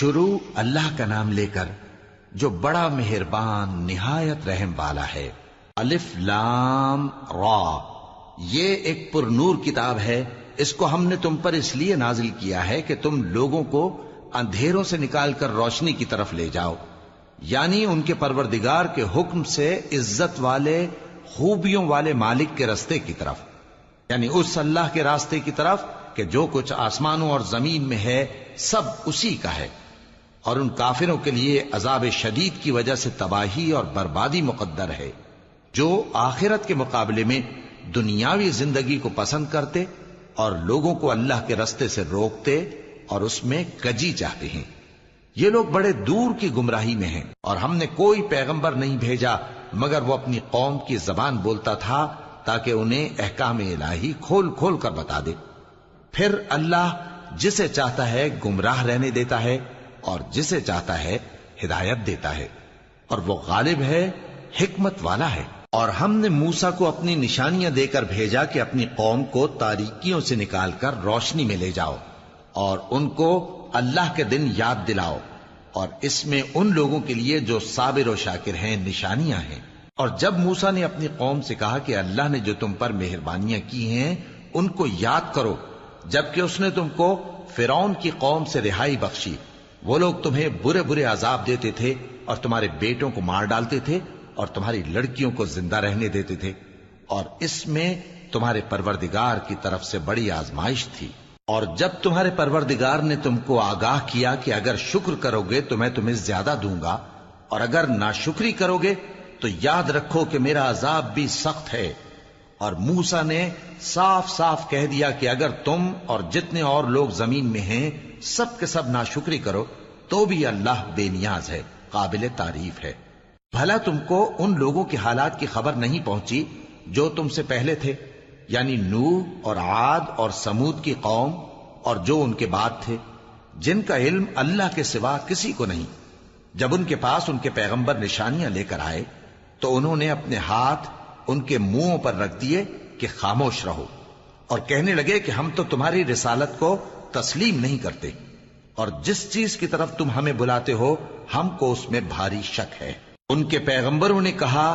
شروع اللہ کا نام لے کر جو بڑا مہربان نہایت رحم والا ہے۔ الف لام را، یہ ایک پر نور کتاب ہے، اس کو ہم نے تم پر اس لیے نازل کیا ہے کہ تم لوگوں کو اندھیروں سے نکال کر روشنی کی طرف لے جاؤ، یعنی ان کے پروردگار کے حکم سے عزت والے خوبیوں والے مالک کے راستے کی طرف، یعنی اس اللہ کے راستے کی طرف کہ جو کچھ آسمانوں اور زمین میں ہے سب اسی کا ہے۔ اور ان کافروں کے لیے عذاب شدید کی وجہ سے تباہی اور بربادی مقدر ہے، جو آخرت کے مقابلے میں دنیاوی زندگی کو پسند کرتے اور لوگوں کو اللہ کے راستے سے روکتے اور اس میں کجی چاہتے ہیں۔ یہ لوگ بڑے دور کی گمراہی میں ہیں، اور ہم نے کوئی پیغمبر نہیں بھیجا مگر وہ اپنی قوم کی زبان بولتا تھا تاکہ انہیں احکام الہی کھول کھول کر بتا دے۔ پھر اللہ جسے چاہتا ہے گمراہ رہنے دیتا ہے اور جسے چاہتا ہے ہدایت دیتا ہے، اور وہ غالب ہے، حکمت والا ہے۔ اور ہم نے موسیٰ کو اپنی نشانیاں دے کر بھیجا کہ اپنی قوم کو تاریکیوں سے نکال کر روشنی میں لے جاؤ اور ان کو اللہ کے دن یاد دلاؤ، اور اس میں ان لوگوں کے لیے جو صابر و شاکر ہیں نشانیاں ہیں۔ اور جب موسیٰ نے اپنی قوم سے کہا کہ اللہ نے جو تم پر مہربانیاں کی ہیں ان کو یاد کرو، جبکہ اس نے تم کو فرعون کی قوم سے رہائی بخشی، وہ لوگ تمہیں برے برے عذاب دیتے تھے اور تمہارے بیٹوں کو مار ڈالتے تھے اور تمہاری لڑکیوں کو زندہ رہنے دیتے تھے، اور اس میں تمہارے پروردگار کی طرف سے بڑی آزمائش تھی۔ اور جب تمہارے پروردگار نے تم کو آگاہ کیا کہ اگر شکر کرو گے تو میں تمہیں زیادہ دوں گا، اور اگر ناشکری کرو گے تو یاد رکھو کہ میرا عذاب بھی سخت ہے۔ اور موسیٰ نے صاف صاف کہہ دیا کہ اگر تم اور جتنے اور لوگ زمین میں ہیں سب کے سب ناشکری کرو تو بھی اللہ بے نیاز ہے، قابل تعریف ہے۔ بھلا تم کو ان لوگوں کے حالات کی خبر نہیں پہنچی جو تم سے پہلے تھے، یعنی نوح اور عاد اور سمود کی قوم اور جو ان کے بعد تھے، جن کا علم اللہ کے سوا کسی کو نہیں۔ جب ان کے پاس ان کے پیغمبر نشانیاں لے کر آئے تو انہوں نے اپنے ہاتھ ان کے منہوں پر رکھ دیے کہ خاموش رہو، اور کہنے لگے کہ ہم تو تمہاری رسالت کو تسلیم نہیں کرتے، اور جس چیز کی طرف تم ہمیں بلاتے ہو ہم کو اس میں بھاری شک ہے۔ ان کے پیغمبروں نے کہا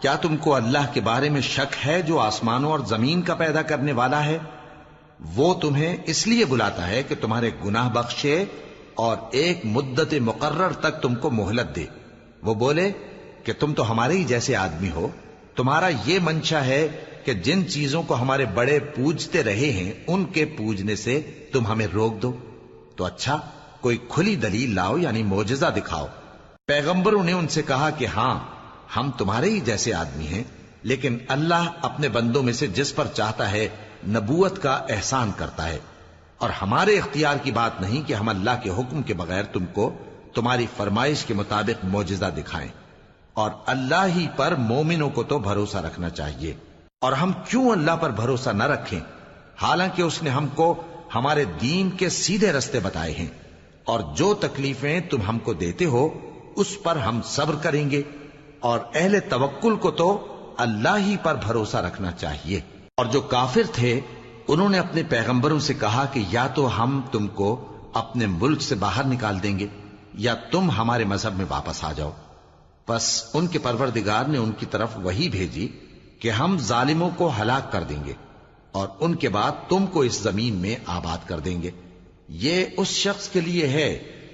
کیا تم کو اللہ کے بارے میں شک ہے جو آسمانوں اور زمین کا پیدا کرنے والا ہے؟ وہ تمہیں اس لیے بلاتا ہے کہ تمہارے گناہ بخشے اور ایک مدت مقرر تک تم کو مہلت دے۔ وہ بولے کہ تم تو ہمارے ہی جیسے آدمی ہو، تمہارا یہ منشا ہے کہ جن چیزوں کو ہمارے بڑے پوجتے رہے ہیں ان کے پوجنے سے تم ہمیں روک دو، تو اچھا کوئی کھلی دلیل لاؤ، یعنی معجزہ دکھاؤ۔ پیغمبروں نے ان سے کہا کہ ہاں ہم تمہارے ہی جیسے آدمی ہیں، لیکن اللہ اپنے بندوں میں سے جس پر چاہتا ہے نبوت کا احسان کرتا ہے، اور ہمارے اختیار کی بات نہیں کہ ہم اللہ کے حکم کے بغیر تم کو تمہاری فرمائش کے مطابق معجزہ دکھائیں۔ اور اللہ ہی پر مومنوں کو تو بھروسہ رکھنا چاہیے، اور ہم کیوں اللہ پر بھروسہ نہ رکھیں حالانکہ اس نے ہم کو ہمارے دین کے سیدھے رستے بتائے ہیں، اور جو تکلیفیں تم ہم کو دیتے ہو اس پر ہم صبر کریں گے، اور اہل توکل کو تو اللہ ہی پر بھروسہ رکھنا چاہیے۔ اور جو کافر تھے انہوں نے اپنے پیغمبروں سے کہا کہ یا تو ہم تم کو اپنے ملک سے باہر نکال دیں گے یا تم ہمارے مذہب میں واپس آ جاؤ۔ بس ان کے پروردگار نے ان کی طرف وحی بھیجی کہ ہم ظالموں کو ہلاک کر دیں گے اور ان کے بعد تم کو اس زمین میں آباد کر دیں گے۔ یہ اس شخص کے لیے ہے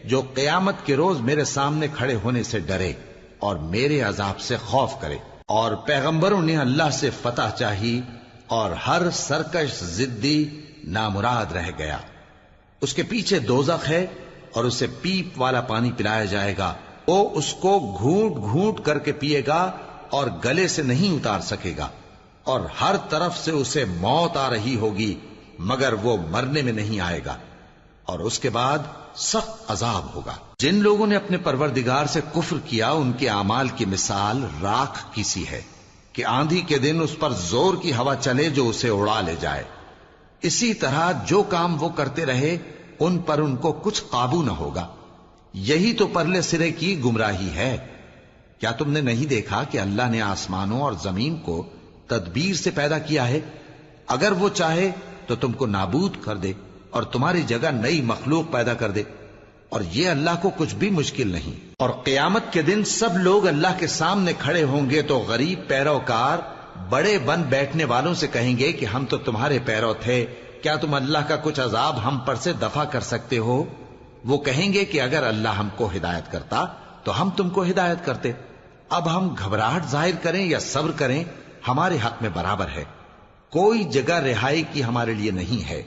جو قیامت کے روز میرے سامنے کھڑے ہونے سے ڈرے اور میرے عذاب سے خوف کرے۔ اور پیغمبروں نے اللہ سے فتح چاہی اور ہر سرکش ضدی نامراد رہ گیا۔ اس کے پیچھے دوزخ ہے اور اسے پیپ والا پانی پلایا جائے گا، وہ اس کو گھونٹ گھونٹ کر کے پیے گا اور گلے سے نہیں اتار سکے گا، اور ہر طرف سے اسے موت آ رہی ہوگی مگر وہ مرنے میں نہیں آئے گا، اور اس کے بعد سخت عذاب ہوگا۔ جن لوگوں نے اپنے پروردگار سے کفر کیا ان کے اعمال کی مثال راکھ کی سی ہے کہ آندھی کے دن اس پر زور کی ہوا چلے جو اسے اڑا لے جائے۔ اسی طرح جو کام وہ کرتے رہے ان پر ان کو کچھ قابو نہ ہوگا۔ یہی تو پرلے سرے کی گمراہی ہے۔ کیا تم نے نہیں دیکھا کہ اللہ نے آسمانوں اور زمین کو تدبیر سے پیدا کیا ہے؟ اگر وہ چاہے تو تم کو نابود کر دے اور تمہاری جگہ نئی مخلوق پیدا کر دے، اور یہ اللہ کو کچھ بھی مشکل نہیں. اور قیامت کے دن سب لوگ اللہ کے سامنے کھڑے ہوں گے تو غریب پیروکار بڑے بن بیٹھنے والوں سے کہیں گے کہ ہم تو تمہارے پیرو تھے، کیا تم اللہ کا کچھ عذاب ہم پر سے دفع کر سکتے ہو؟ وہ کہیں گے کہ اگر اللہ ہم کو ہدایت کرتا تو ہم تم کو ہدایت کرتے. اب ہم گھبراہٹ ظاہر کریں یا صبر کریں ہمارے حق میں برابر ہے، کوئی جگہ رہائی کی ہمارے لیے نہیں ہے.